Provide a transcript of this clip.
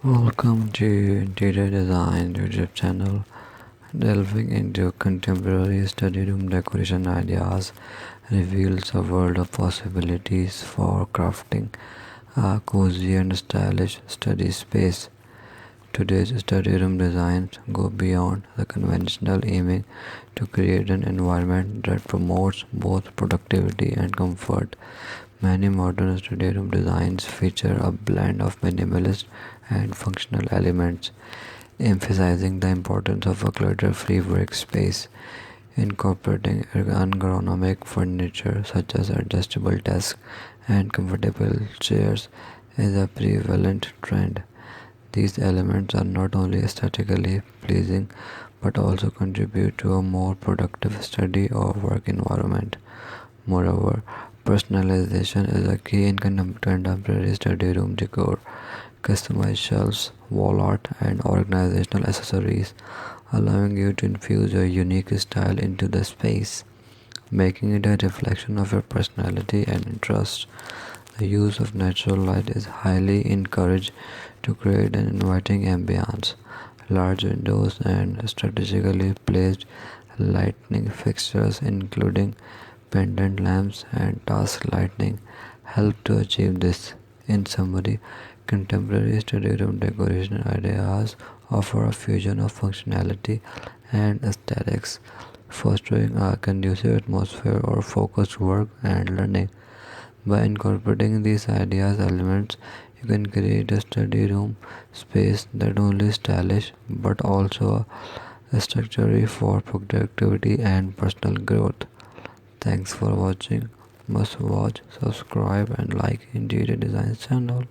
Welcome to Interior Design YouTube channel, delving into contemporary study room decoration ideas reveals a world of possibilities for crafting a cozy and stylish study space. Today's study room designs go beyond the conventional, aiming to create an environment that promotes both productivity and comfort. Many modern study room designs feature a blend of minimalist and functional elements, emphasizing the importance of a clutter-free workspace. Incorporating ergonomic furniture such as adjustable desks and comfortable chairs is a prevalent trend. These elements are not only aesthetically pleasing but also contribute to a more productive study or work environment. Moreover, personalization is a key in contemporary study room decor. Customized shelves, wall art, and organizational accessories, allowing you to infuse your unique style into the space, making it a reflection of your personality and interests. The use of natural light is highly encouraged to create an inviting ambience. Large windows and strategically placed lighting fixtures, including pendant lamps and task lighting, help to achieve this. In summary, contemporary study room decoration ideas offer a fusion of functionality and aesthetics, fostering a conducive atmosphere for focused work and learning. By incorporating these ideas elements, you can create a study room space that only stylish but also a structure for productivity and personal growth. Thanks for watching. Must watch, subscribe and like Interior Design channel.